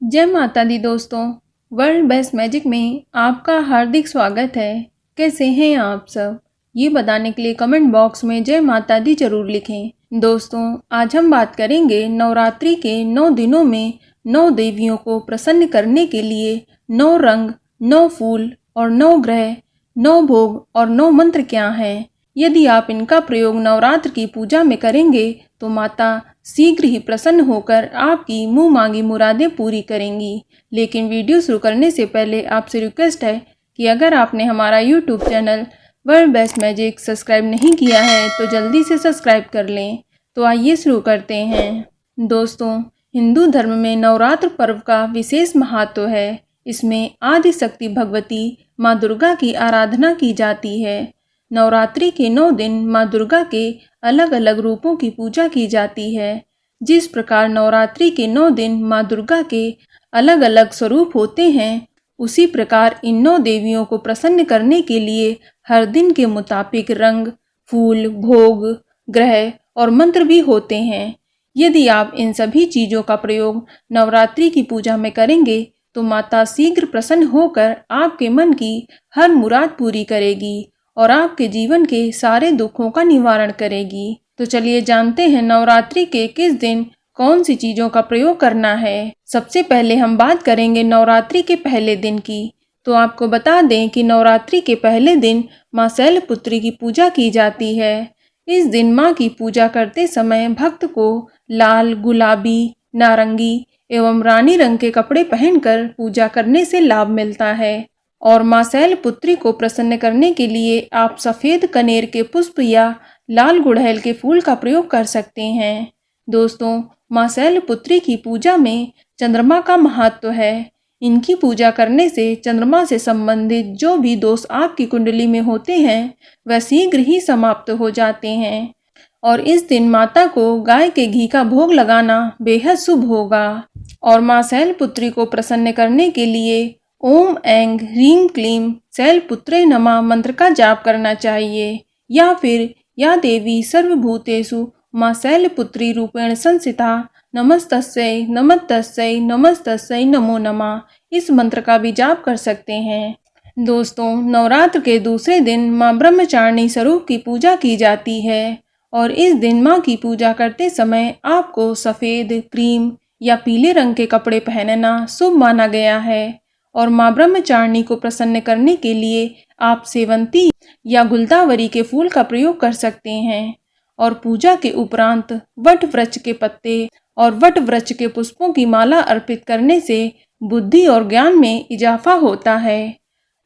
जय माता दी दोस्तों। वर्ल्ड बेस्ट मैजिक में आपका हार्दिक स्वागत है। कैसे हैं आप सब, ये बताने के लिए कमेंट बॉक्स में जय माता दी जरूर लिखें। दोस्तों, आज हम बात करेंगे नवरात्रि के 9 दिनों में 9 देवियों को प्रसन्न करने के लिए 9 रंग, 9 फूल और 9 ग्रह, 9 भोग और 9 मंत्र क्या हैं। यदि आप इनका प्रयोग नवरात्र की पूजा में करेंगे तो माता शीघ्र ही प्रसन्न होकर आपकी मुंह मांगी मुरादें पूरी करेंगी। लेकिन वीडियो शुरू करने से पहले आपसे रिक्वेस्ट है कि अगर आपने हमारा YouTube channel world best magic subscribe नहीं किया है तो जल्दी से सब्सक्राइब कर लें। तो आइए शुरू करते हैं। दोस्तों, हिंदू धर्म में नवरात्र पर्व का विशेष महत्व है। इसमें आदि शक्ति भगवती माँ दुर्गा की आराधना की जाती है। नवरात्रि के 9 दिन माँ दुर्गा के अलग अलग रूपों की पूजा की जाती है। जिस प्रकार नवरात्रि के 9 दिन माँ दुर्गा के अलग अलग स्वरूप होते हैं, उसी प्रकार इन 9 देवियों को प्रसन्न करने के लिए हर दिन के मुताबिक रंग, फूल, भोग, ग्रह और मंत्र भी होते हैं। यदि आप इन सभी चीज़ों का प्रयोग नवरात्रि की पूजा में करेंगे तो माता शीघ्र प्रसन्न होकर आपके मन की हर मुराद पूरी करेगी और आपके जीवन के सारे दुखों का निवारण करेगी। तो चलिए जानते हैं नवरात्रि के किस दिन कौन सी चीज़ों का प्रयोग करना है। सबसे पहले हम बात करेंगे नवरात्रि के पहले दिन की। तो आपको बता दें कि नवरात्रि के पहले दिन माँ शैलपुत्री की पूजा की जाती है। इस दिन माँ की पूजा करते समय भक्त को लाल, गुलाबी, नारंगी एवं रानी रंग के कपड़े पहनकर पूजा करने से लाभ मिलता है। और माँ शैलपुत्री को प्रसन्न करने के लिए आप सफ़ेद कनेर के पुष्प या लाल गुड़हल के फूल का प्रयोग कर सकते हैं। दोस्तों, माँ शैलपुत्री की पूजा में चंद्रमा का महत्व है। इनकी पूजा करने से चंद्रमा से संबंधित जो भी दोष आपकी कुंडली में होते हैं वह शीघ्र ही समाप्त हो जाते हैं। और इस दिन माता को गाय के घी का भोग लगाना बेहद शुभ होगा। और माँ शैलपुत्री को प्रसन्न करने के लिए ओम ऐं ह्रीं क्लीं शैलपुत्रे नमः मंत्र का जाप करना चाहिए, या फिर या देवी सर्वभूतेषु माँ शैलपुत्री रूपेण संस्थिता नमस्तस्यै नमस्तस्यै नमस्तस्यै नमो नमः, इस मंत्र का भी जाप कर सकते हैं। दोस्तों, नवरात्र के दूसरे दिन माँ ब्रह्मचारिणी स्वरूप की पूजा की जाती है और इस दिन माँ की पूजा करते समय आपको सफ़ेद, क्रीम या पीले रंग के कपड़े पहनना शुभ माना गया है। और माँ ब्रह्मचारिणी को प्रसन्न करने के लिए आप सेवंती या गुलदावरी के फूल का प्रयोग कर सकते हैं। और पूजा के उपरांत वट वृक्ष के पत्ते और वट वृक्ष के पुष्पों की माला अर्पित करने से बुद्धि और ज्ञान में इजाफा होता है।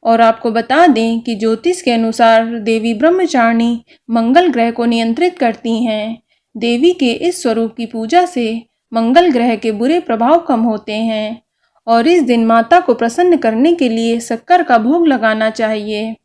और आपको बता दें कि ज्योतिष के अनुसार देवी ब्रह्मचारिणी मंगल ग्रह को नियंत्रित करती हैं। देवी के इस स्वरूप की पूजा से मंगल ग्रह के बुरे प्रभाव कम होते हैं। और इस दिन माता को प्रसन्न करने के लिए शक्कर का भोग लगाना चाहिए।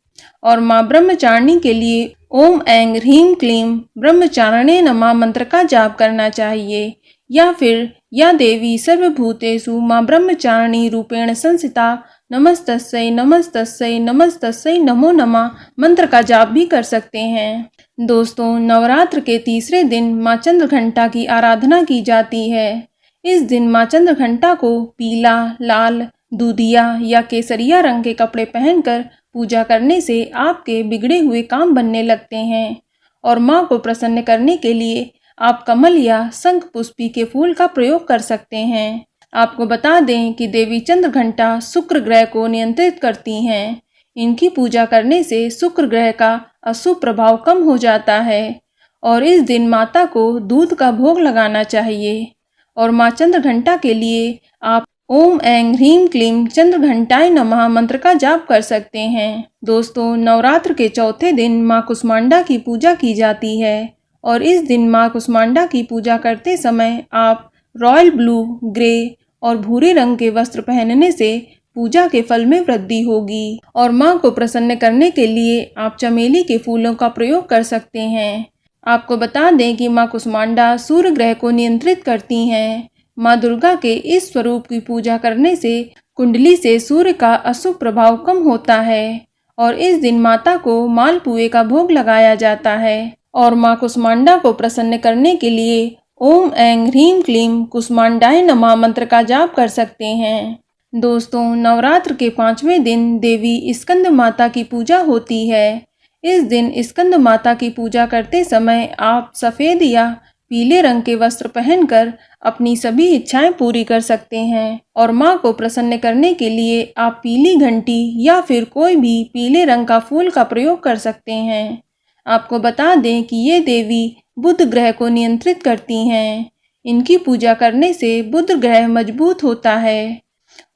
और माँ ब्रह्मचारिणी के लिए ओम ऐं ह्रीं क्लीं ब्रह्मचारिणे नमः मंत्र का जाप करना चाहिए, या फिर या देवी सर्वभूतेषु माँ ब्रह्मचारिणी रूपेण संस्थिता नमस्तस्यै नमस्तस्यै नमस्तस्यै नमो नमः मंत्र का जाप भी कर सकते हैं। दोस्तों, नवरात्र के तीसरे दिन माँ चंद्रघंटा की आराधना की जाती है। इस दिन माँ चंद्रघंटा को पीला, लाल, दूधिया या केसरिया रंग के कपड़े पहनकर पूजा करने से आपके बिगड़े हुए काम बनने लगते हैं। और माँ को प्रसन्न करने के लिए आप कमल या शंख पुष्पी के फूल का प्रयोग कर सकते हैं। आपको बता दें कि देवी चंद्रघंटा शुक्र ग्रह को नियंत्रित करती हैं। इनकी पूजा करने से शुक्र ग्रह का अशुभ प्रभाव कम हो जाता है। और इस दिन माता को दूध का भोग लगाना चाहिए। और माँ चंद्रघंटा के लिए आप ओम ऐं ह्रीं क्लीं चंद्रघंटाय नमः मंत्र का जाप कर सकते हैं। दोस्तों, नवरात्र के चौथे दिन माँ कुष्मांडा की पूजा की जाती है और इस दिन माँ कुष्मांडा की पूजा करते समय आप रॉयल ब्लू, ग्रे और भूरे रंग के वस्त्र पहनने से पूजा के फल में वृद्धि होगी। और माँ को प्रसन्न करने के लिए आप चमेली के फूलों का प्रयोग कर सकते हैं। आपको बता दें कि माँ कुष्मांडा सूर्य ग्रह को नियंत्रित करती हैं। माँ दुर्गा के इस स्वरूप की पूजा करने से कुंडली से सूर्य का अशुभ प्रभाव कम होता है। और इस दिन माता को मालपुए का भोग लगाया जाता है। और माँ कुष्मांडा को प्रसन्न करने के लिए ओम ऐं ह्रीं क्लीं कुष्मांडाय नमः मंत्र का जाप कर सकते हैं। दोस्तों, नवरात्र के 5वें दिन देवी स्कंद माता की पूजा होती है। इस दिन स्कंद माता की पूजा करते समय आप सफ़ेद या पीले रंग के वस्त्र पहनकर अपनी सभी इच्छाएं पूरी कर सकते हैं और मां को प्रसन्न करने के लिए आप पीली घंटी या फिर कोई भी पीले रंग का फूल का प्रयोग कर सकते हैं। आपको बता दें कि ये देवी बुध ग्रह को नियंत्रित करती हैं। इनकी पूजा करने से बुध ग्रह मजबूत होता है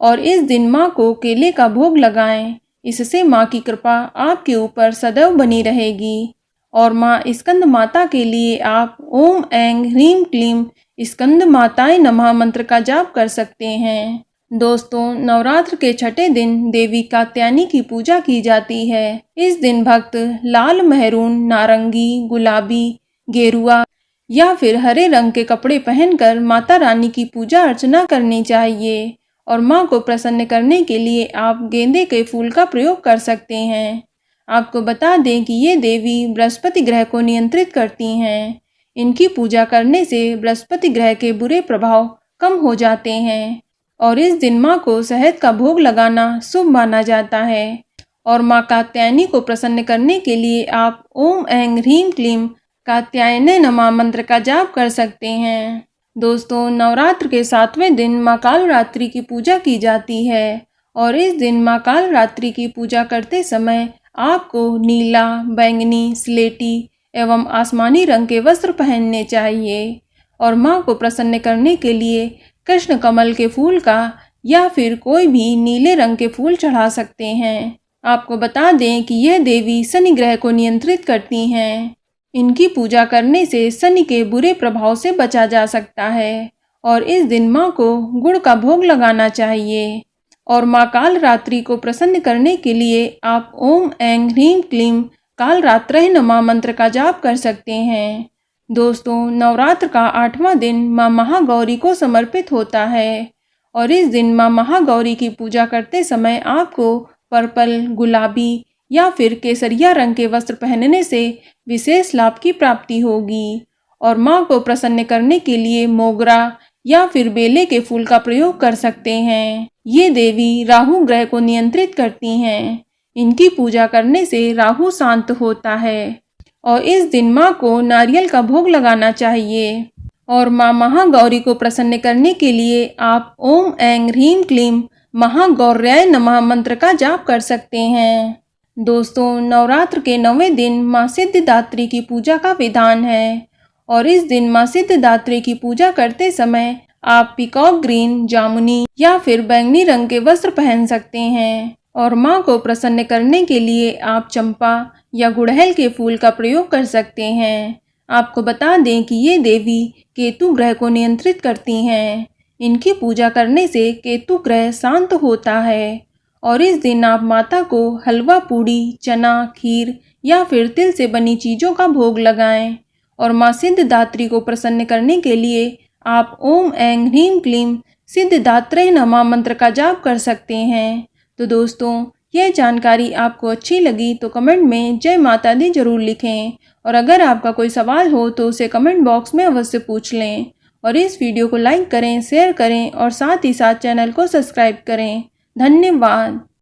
और इस दिन मां को केले का भोग लगाएं। इससे मां की कृपा आपके ऊपर सदैव बनी रहेगी। और मां स्कंद माता के लिए आप ओम ऐं ह्रीं क्लीं स्कंद माताय नमः मंत्र का जाप कर सकते हैं। दोस्तों, नवरात्र के छठे दिन देवी कात्यायनी की पूजा की जाती है। इस दिन भक्त लाल, महरून, नारंगी, गुलाबी, गेरुआ या फिर हरे रंग के कपड़े पहनकर माता रानी की पूजा अर्चना करनी चाहिए और मां को प्रसन्न करने के लिए आप गेंदे के फूल का प्रयोग कर सकते हैं। आपको बता दें कि ये देवी बृहस्पति ग्रह को नियंत्रित करती हैं। इनकी पूजा करने से बृहस्पति ग्रह के बुरे प्रभाव कम हो जाते हैं और इस दिन मां को शहद का भोग लगाना शुभ माना जाता है। और मां कात्यायनी को प्रसन्न करने के लिए आप ओम ऐं ह्रीं क्लीं कात्यायने नमः मंत्र का जाप कर सकते हैं। दोस्तों, नवरात्र के 7वें दिन मां कालरात्रि की पूजा की जाती है और इस दिन मां कालरात्रि की पूजा करते समय आपको नीला, बैंगनी, स्लेटी एवं आसमानी रंग के वस्त्र पहनने चाहिए और मां को प्रसन्न करने के लिए कृष्ण कमल के फूल का या फिर कोई भी नीले रंग के फूल चढ़ा सकते हैं। आपको बता दें कि यह देवी शनि ग्रह को नियंत्रित करती हैं। इनकी पूजा करने से शनि के बुरे प्रभाव से बचा जा सकता है और इस दिन मां को गुड़ का भोग लगाना चाहिए। और मां कालरात्रि को प्रसन्न करने के लिए आप ओम ऐं ह्रीं क्लीं कालरात्रये नमः मंत्र का जाप कर सकते हैं। दोस्तों, नवरात्र का 8वां दिन मां महागौरी को समर्पित होता है और इस दिन मां महागौरी की पूजा करते समय आपको पर्पल, गुलाबी या फिर केसरिया रंग के वस्त्र पहनने से विशेष लाभ की प्राप्ति होगी। और मां को प्रसन्न करने के लिए मोगरा या फिर बेले के फूल का प्रयोग कर सकते हैं। ये देवी राहु ग्रह को नियंत्रित करती हैं। इनकी पूजा करने से राहु शांत होता है और इस दिन मां को नारियल का भोग लगाना चाहिए। और मां महागौरी को प्रसन्न करने के लिए आप ओम ऐं ह्रीं क्लीं महागौर्याय नमः मंत्र का जाप कर सकते हैं। दोस्तों, नवरात्र के 9वें दिन मां सिद्धिदात्री की पूजा का विधान है और इस दिन मां सिद्धिदात्री की पूजा करते समय आप पीकॉक ग्रीन, जामुनी या फिर बैंगनी रंग के वस्त्र पहन सकते हैं। और मां को प्रसन्न करने के लिए आप चंपा या गुड़हल के फूल का प्रयोग कर सकते हैं। आपको बता दें कि ये देवी केतु ग्रह को नियंत्रित करती हैं। इनकी पूजा करने से केतु ग्रह शांत होता है और इस दिन आप माता को हलवा पूड़ी, चना, खीर या फिर तिल से बनी चीज़ों का भोग लगाएं। और मां सिद्धिदात्री को प्रसन्न करने के लिए आप ओम ऐं ह्रीं क्लीं सिद्धिदात्रये नमः मंत्र का जाप कर सकते हैं। तो दोस्तों, यह जानकारी आपको अच्छी लगी तो कमेंट में जय माता दी जरूर लिखें और अगर आपका कोई सवाल हो तो उसे कमेंट बॉक्स में अवश्य पूछ लें। और इस वीडियो को लाइक करें, शेयर करें और साथ ही साथ चैनल को सब्सक्राइब करें। धन्यवाद।